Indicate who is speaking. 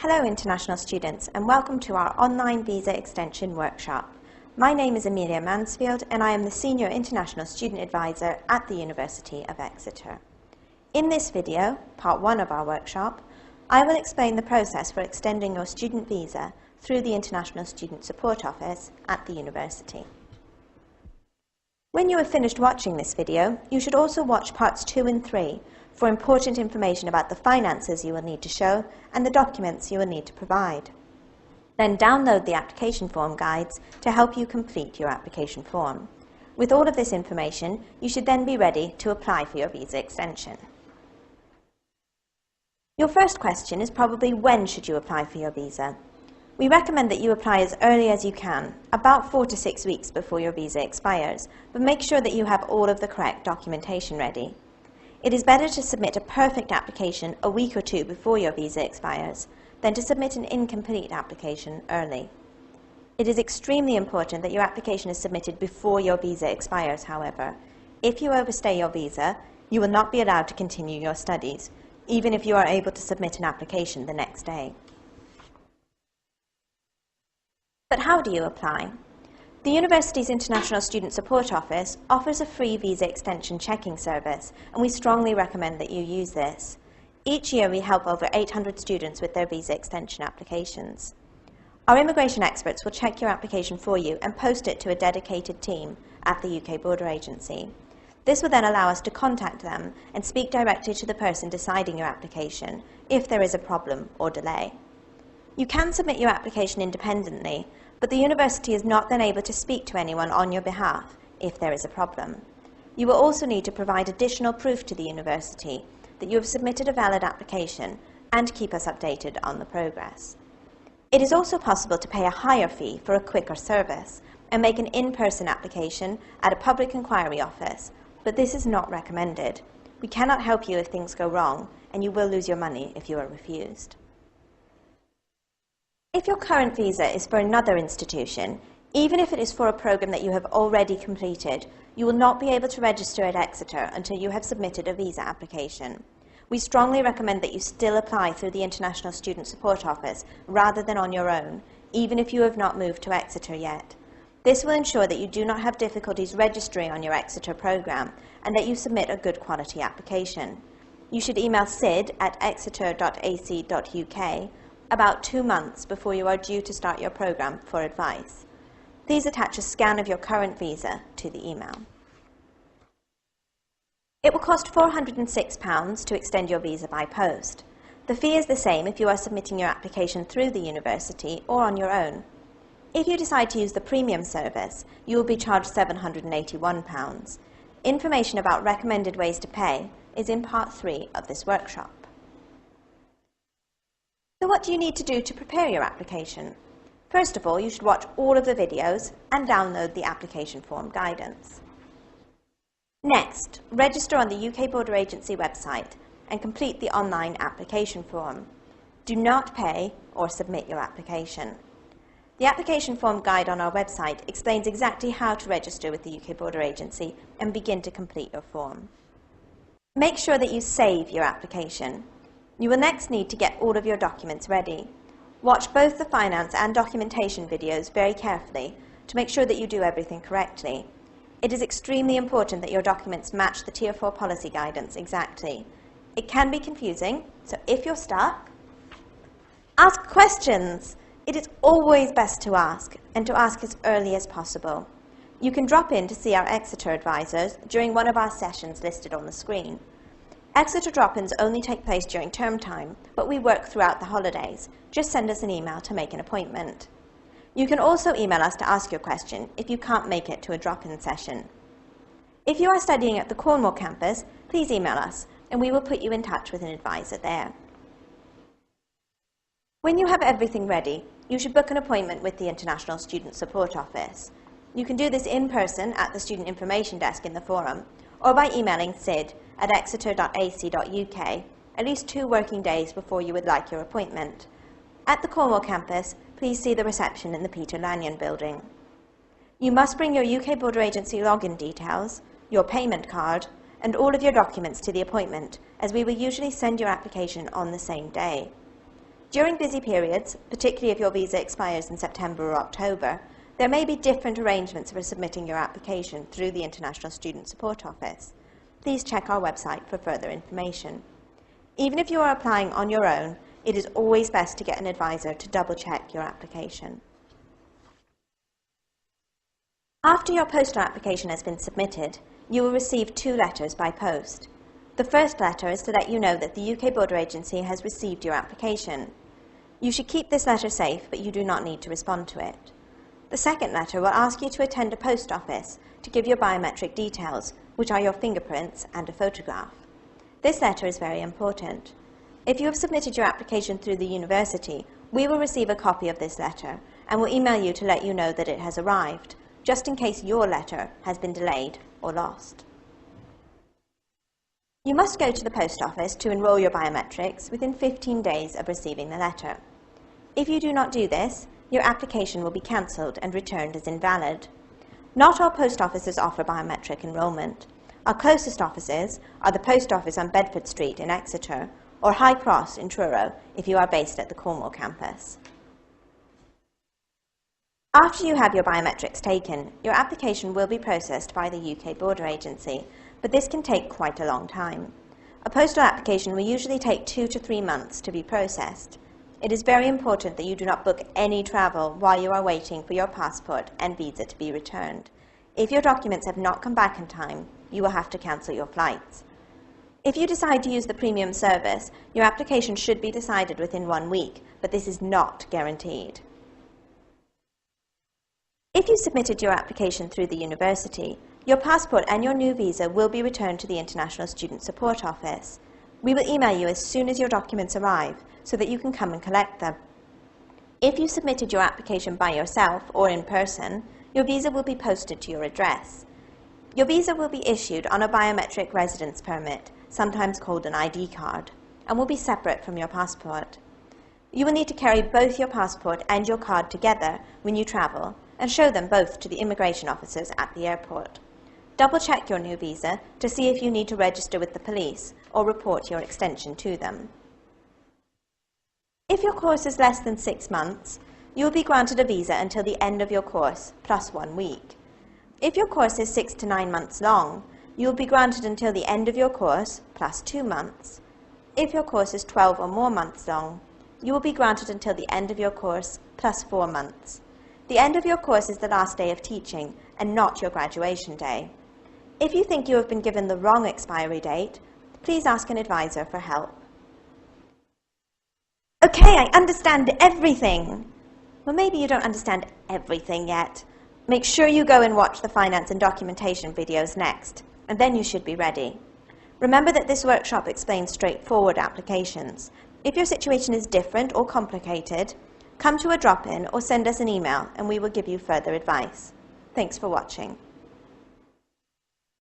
Speaker 1: Hello international students and welcome to our online visa extension workshop. My name is Amelia Mansfield and I am the Senior International Student Advisor at the University of Exeter. In this video, part 1 of our workshop, I will explain the process for extending your student visa through the International Student Support Office at the university. When you have finished watching this video, you should also watch parts 2 and 3 for important information about the finances you will need to show and the documents you will need to provide. Then download the application form guides to help you complete your application form. With all of this information, you should then be ready to apply for your visa extension. Your first question is probably when should you apply for your visa? We recommend that you apply as early as you can, about 4 to 6 weeks before your visa expires, but make sure that you have all of the correct documentation ready. It is better to submit a perfect application a week or 2 before your visa expires than to submit an incomplete application early. It is extremely important that your application is submitted before your visa expires, however. If you overstay your visa, you will not be allowed to continue your studies, even if you are able to submit an application the next day. But how do you apply? The university's International Student Support Office offers a free visa extension checking service, and we strongly recommend that you use this. Each year we help over 800 students with their visa extension applications. Our immigration experts will check your application for you and post it to a dedicated team at the UK Border Agency. This will then allow us to contact them and speak directly to the person deciding your application if there is a problem or delay. You can submit your application independently, but the university is not then able to speak to anyone on your behalf if there is a problem. You will also need to provide additional proof to the university that you have submitted a valid application and keep us updated on the progress. It is also possible to pay a higher fee for a quicker service and make an in-person application at a public inquiry office, but this is not recommended. We cannot help you if things go wrong, and you will lose your money if you are refused. If your current visa is for another institution, even if it is for a program that you have already completed, you will not be able to register at Exeter until you have submitted a visa application. We strongly recommend that you still apply through the International Student Support Office rather than on your own, even if you have not moved to Exeter yet. This will ensure that you do not have difficulties registering on your Exeter program and that you submit a good quality application. You should email sid@exeter.ac.uk about 2 months before you are due to start your program for advice. Please attach a scan of your current visa to the email. It will cost £406 to extend your visa by post. The fee is the same if you are submitting your application through the university or on your own. If you decide to use the premium service, you will be charged £781. Information about recommended ways to pay is in part 3 of this workshop. So what do you need to do to prepare your application? First of all, you should watch all of the videos and download the application form guidance. Next, register on the UK Border Agency website and complete the online application form. Do not pay or submit your application. The application form guide on our website explains exactly how to register with the UK Border Agency and begin to complete your form. Make sure that you save your application. You will next need to get all of your documents ready. Watch both the finance and documentation videos very carefully to make sure that you do everything correctly. It is extremely important that your documents match the Tier 4 policy guidance exactly. It can be confusing, so if you're stuck, ask questions. It is always best to ask, and to ask as early as possible. You can drop in to see our Exeter advisors during one of our sessions listed on the screen. Exeter drop-ins only take place during term time, but we work throughout the holidays. Just send us an email to make an appointment. You can also email us to ask your question if you can't make it to a drop-in session. If you are studying at the Cornwall campus, please email us and we will put you in touch with an advisor there. When you have everything ready, you should book an appointment with the International Student Support Office. You can do this in person at the Student Information Desk in the forum, or by emailing sid@exeter.ac.uk at least 2 working days before you would like your appointment. At the Cornwall campus, please see the reception in the Peter Lanyon building. You must bring your UK Border Agency login details, your payment card, and all of your documents to the appointment, as we will usually send your application on the same day. During busy periods, particularly if your visa expires in September or October, there may be different arrangements for submitting your application through the International Student Support Office. Please check our website for further information. Even if you are applying on your own, it is always best to get an advisor to double-check your application. After your postal application has been submitted, you will receive 2 letters by post. The first letter is to let you know that the UK Border Agency has received your application. You should keep this letter safe, but you do not need to respond to it. The second letter will ask you to attend a post office to give your biometric details, which are your fingerprints and a photograph. This letter is very important. If you have submitted your application through the university, we will receive a copy of this letter and will email you to let you know that it has arrived, just in case your letter has been delayed or lost. You must go to the post office to enroll your biometrics within 15 days of receiving the letter. If you do not do this, your application will be cancelled and returned as invalid. Not all post offices offer biometric enrolment. Our closest offices are the post office on Bedford Street in Exeter or High Cross in Truro if you are based at the Cornwall campus. After you have your biometrics taken, your application will be processed by the UK Border Agency, but this can take quite a long time. A postal application will usually take 2 to 3 months to be processed. It is very important that you do not book any travel while you are waiting for your passport and visa to be returned. If your documents have not come back in time, you will have to cancel your flights. If you decide to use the premium service, your application should be decided within 1 week, but this is not guaranteed. If you submitted your application through the university, your passport and your new visa will be returned to the International Student Support Office. We will email you as soon as your documents arrive so that you can come and collect them. If you submitted your application by yourself or in person, your visa will be posted to your address. Your visa will be issued on a biometric residence permit, sometimes called an ID card, and will be separate from your passport. You will need to carry both your passport and your card together when you travel and show them both to the immigration officers at the airport. Double-check your new visa to see if you need to register with the police or report your extension to them. If your course is less than 6 months, you will be granted a visa until the end of your course, plus 1 week. If your course is 6 to 9 months long, you will be granted until the end of your course, plus 2 months. If your course is 12 or more months long, you will be granted until the end of your course, plus 4 months. The end of your course is the last day of teaching and not your graduation day. If you think you have been given the wrong expiry date, please ask an advisor for help. Okay, I understand everything. Well, maybe you don't understand everything yet. Make sure you go and watch the finance and documentation videos next, and then you should be ready. Remember that this workshop explains straightforward applications. If your situation is different or complicated, come to a drop-in or send us an email and we will give you further advice. Thanks for watching.